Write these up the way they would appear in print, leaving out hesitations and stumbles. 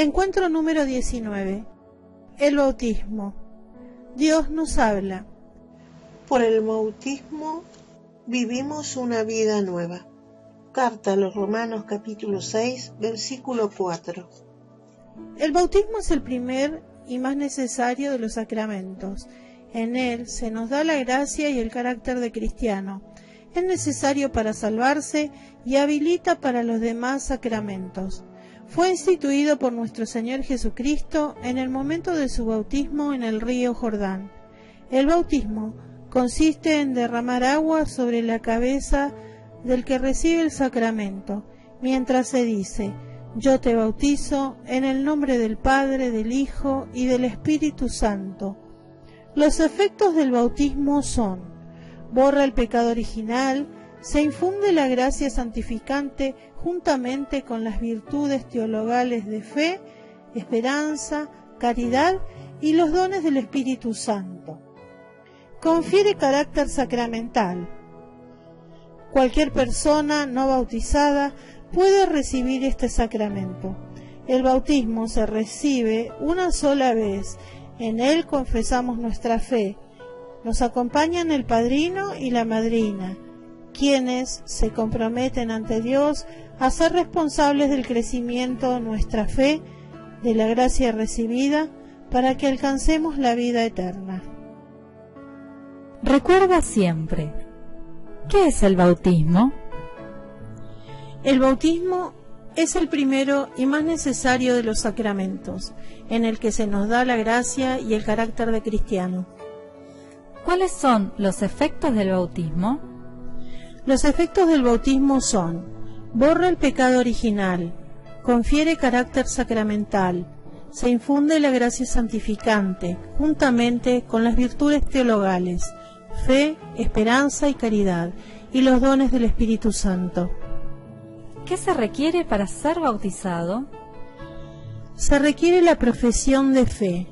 Encuentro número 19. El bautismo. Dios nos habla. Por el bautismo vivimos una vida nueva. Carta a los Romanos capítulo 6, versículo 4. El bautismo es el primer y más necesario de los sacramentos. En él se nos da la gracia y el carácter de cristiano. Es necesario para salvarse y habilita para los demás sacramentos. Fue instituido por nuestro Señor Jesucristo en el momento de su bautismo en el río Jordán. El bautismo consiste en derramar agua sobre la cabeza del que recibe el sacramento, mientras se dice: yo te bautizo en el nombre del Padre, del Hijo y del Espíritu Santo. Los efectos del bautismo son: borra el pecado original, se infunde la gracia santificante juntamente con las virtudes teologales de fe, esperanza, caridad y los dones del Espíritu Santo. Confiere carácter sacramental. Cualquier persona no bautizada puede recibir este sacramento. El bautismo se recibe una sola vez. En él confesamos nuestra fe. Nos acompañan el padrino y la madrina, quienes se comprometen ante Dios a ser responsables del crecimiento de nuestra fe, de la gracia recibida, para que alcancemos la vida eterna. Recuerda siempre, ¿qué es el bautismo? El bautismo es el primero y más necesario de los sacramentos, en el que se nos da la gracia y el carácter de cristiano. ¿Cuáles son los efectos del bautismo? Los efectos del bautismo son: borra el pecado original, confiere carácter sacramental, se infunde la gracia santificante, juntamente con las virtudes teologales, fe, esperanza y caridad, y los dones del Espíritu Santo. ¿Qué se requiere para ser bautizado? Se requiere la profesión de fe,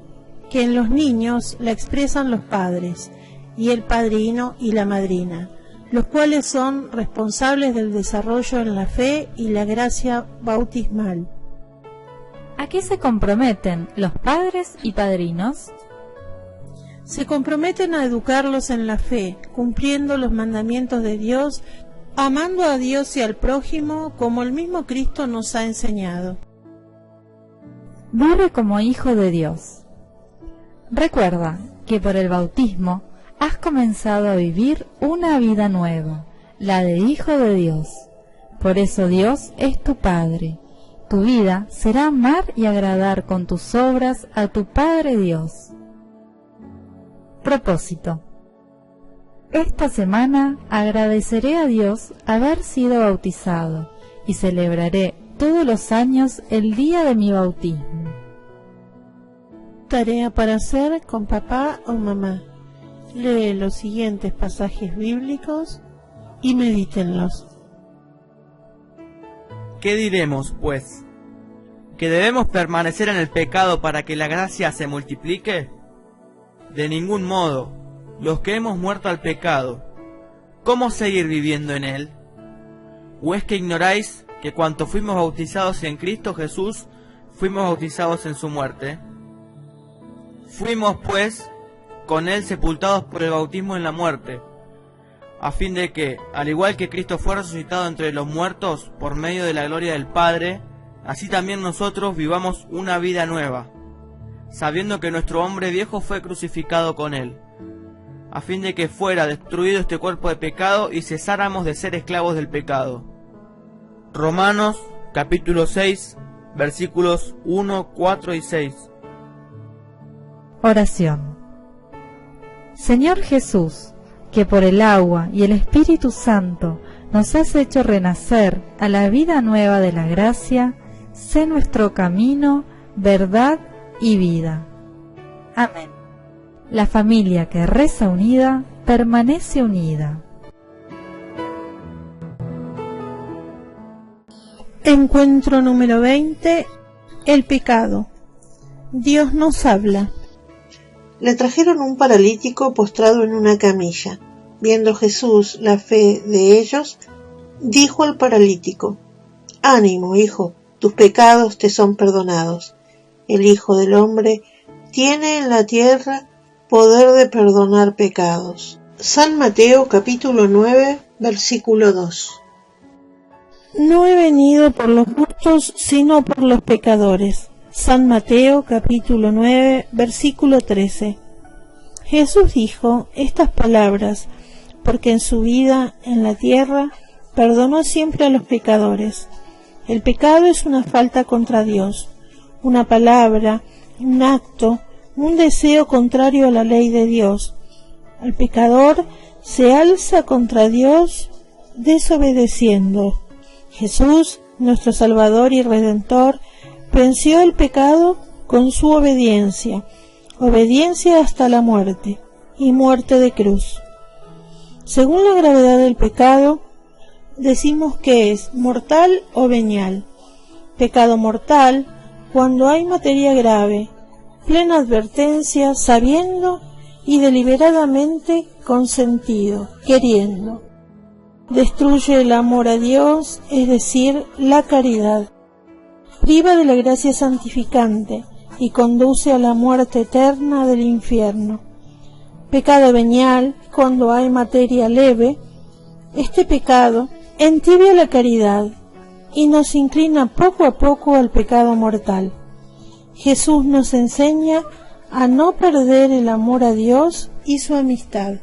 que en los niños la expresan los padres, y el padrino y la madrina, los cuales son responsables del desarrollo en la fe y la gracia bautismal. ¿A qué se comprometen los padres y padrinos? Se comprometen a educarlos en la fe, cumpliendo los mandamientos de Dios, amando a Dios y al prójimo como el mismo Cristo nos ha enseñado. Vive como hijo de Dios. Recuerda que por el bautismo has comenzado a vivir una vida nueva, la de hijo de Dios. Por eso Dios es tu Padre. Tu vida será amar y agradar con tus obras a tu Padre Dios. Propósito. Esta semana agradeceré a Dios haber sido bautizado y celebraré todos los años el día de mi bautismo. Tarea para hacer con papá o mamá. Lee los siguientes pasajes bíblicos y medítenlos. ¿Qué diremos, pues? ¿Que debemos permanecer en el pecado para que la gracia se multiplique? De ningún modo. Los que hemos muerto al pecado, ¿cómo seguir viviendo en él? ¿O es que ignoráis que cuanto fuimos bautizados en Cristo Jesús, fuimos bautizados en su muerte? Fuimos, pues, con él sepultados por el bautismo en la muerte, a fin de que, al igual que Cristo fue resucitado entre los muertos por medio de la gloria del Padre, así también nosotros vivamos una vida nueva, sabiendo que nuestro hombre viejo fue crucificado con él, a fin de que fuera destruido este cuerpo de pecado y cesáramos de ser esclavos del pecado. Romanos capítulo 6, versículos 1, 4 y 6. Oración. Señor Jesús, que por el agua y el Espíritu Santo nos has hecho renacer a la vida nueva de la gracia, sé nuestro camino, verdad y vida. Amén. La familia que reza unida, permanece unida. Encuentro número 20. El pecado. Dios nos habla. Le trajeron un paralítico postrado en una camilla. Viendo Jesús la fe de ellos, dijo al paralítico: «Ánimo, hijo, tus pecados te son perdonados». el Hijo del Hombre tiene en la tierra poder de perdonar pecados. San Mateo capítulo 9, versículo 2. No he venido por los justos, sino por los pecadores. San Mateo capítulo 9, versículo 13. Jesús dijo estas palabras porque en su vida en la tierra perdonó siempre a los pecadores. El pecado es una falta contra Dios, una palabra, un acto, un deseo contrario a la ley de Dios. El pecador se alza contra Dios desobedeciendo. Jesús, nuestro Salvador y Redentor, venció el pecado con su obediencia, obediencia hasta la muerte, y muerte de cruz. Según la gravedad del pecado, decimos que es mortal o venial. Pecado mortal, cuando hay materia grave, plena advertencia, sabiendo y deliberadamente consentido, queriendo. Destruye el amor a Dios, es decir, la caridad. Priva de la gracia santificante y conduce a la muerte eterna del infierno. Pecado venial, cuando hay materia leve, este pecado entibia la caridad y nos inclina poco a poco al pecado mortal. Jesús nos enseña a no perder el amor a Dios y su amistad.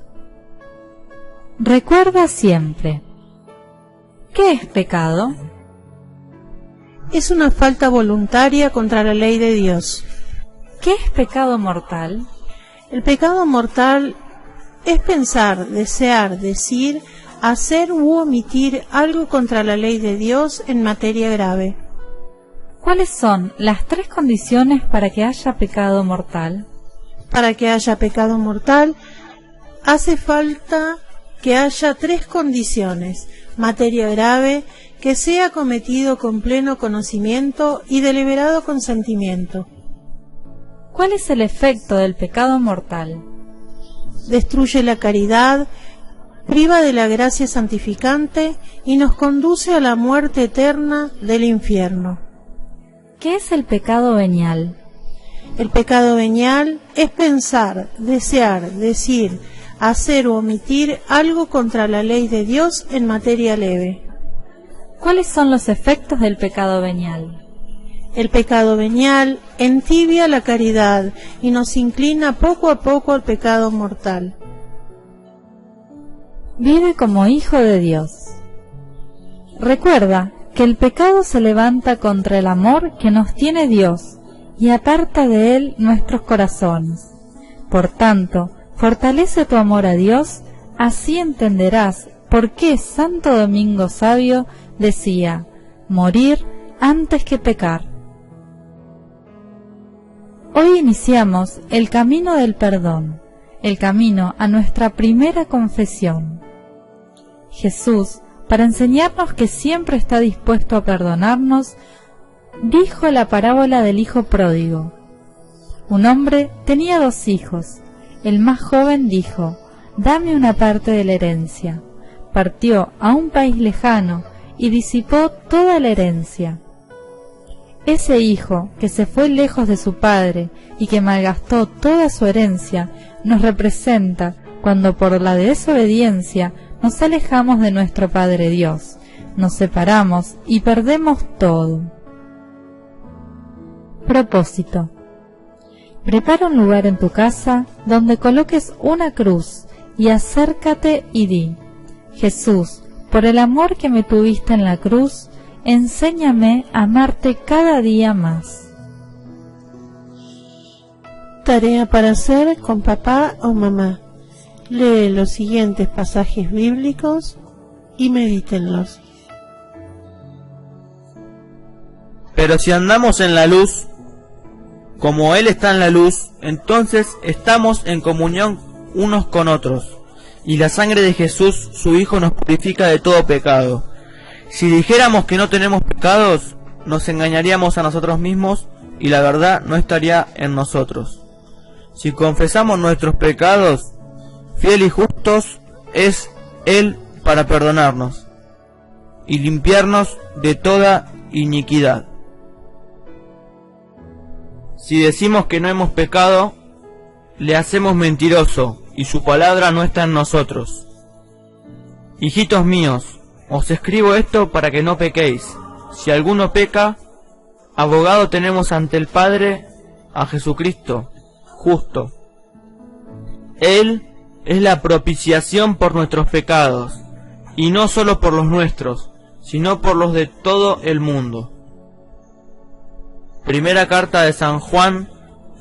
Recuerda siempre, ¿qué es pecado? Es una falta voluntaria contra la ley de Dios. ¿Qué es pecado mortal? El pecado mortal es pensar, desear, decir, hacer u omitir algo contra la ley de Dios en materia grave. ¿Cuáles son las 3 condiciones para que haya pecado mortal? Para que haya pecado mortal, hace falta que haya 3 condiciones: materia grave, que sea cometido con pleno conocimiento y deliberado consentimiento. ¿Cuál es el efecto del pecado mortal? Destruye la caridad, priva de la gracia santificante y nos conduce a la muerte eterna del infierno. ¿Qué es el pecado venial? El pecado venial es pensar, desear, decir, hacer o omitir algo contra la ley de Dios en materia leve. ¿Cuáles son los efectos del pecado venial? El pecado venial entibia la caridad y nos inclina poco a poco al pecado mortal. Vive como hijo de Dios. Recuerda que el pecado se levanta contra el amor que nos tiene Dios y aparta de él nuestros corazones. Por tanto, fortalece tu amor a Dios, así entenderás por qué Santo Domingo Sabio decía: morir antes que pecar. Hoy iniciamos el camino del perdón, el camino a nuestra primera confesión. Jesús, para enseñarnos que siempre está dispuesto a perdonarnos, dijo la parábola del hijo pródigo. Un hombre tenía 2 hijos. El más joven dijo: dame una parte de la herencia. Partió a un país lejano y disipó toda la herencia. Ese hijo, que se fue lejos de su padre y que malgastó toda su herencia, nos representa cuando por la desobediencia nos alejamos de nuestro Padre Dios, nos separamos y perdemos todo. Propósito. Prepara un lugar en tu casa donde coloques una cruz y acércate y di: Jesús, por el amor que me tuviste en la cruz, enséñame a amarte cada día más. Tarea para hacer con papá o mamá. Lee los siguientes pasajes bíblicos y medítenlos. Pero si andamos en la luz, como Él está en la luz, entonces estamos en comunión unos con otros, y la sangre de Jesús, su Hijo, nos purifica de todo pecado. Si dijéramos que no tenemos pecados, nos engañaríamos a nosotros mismos, y la verdad no estaría en nosotros. Si confesamos nuestros pecados, fiel y justos es Él para perdonarnos y limpiarnos de toda iniquidad. Si decimos que no hemos pecado, le hacemos mentiroso, y su palabra no está en nosotros. Hijitos míos, os escribo esto para que no pequéis. Si alguno peca, abogado tenemos ante el Padre, a Jesucristo, justo. Él es la propiciación por nuestros pecados, y no solo por los nuestros, sino por los de todo el mundo. Primera carta de San Juan,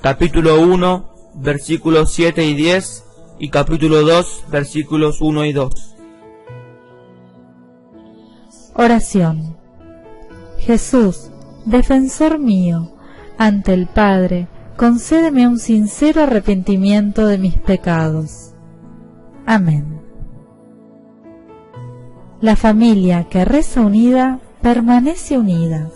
capítulo 1, versículos 7 y 10, y capítulo 2, versículos 1 y 2. Oración. Jesús, defensor mío, ante el Padre, concédeme un sincero arrepentimiento de mis pecados. Amén. La familia que reza unida permanece unida.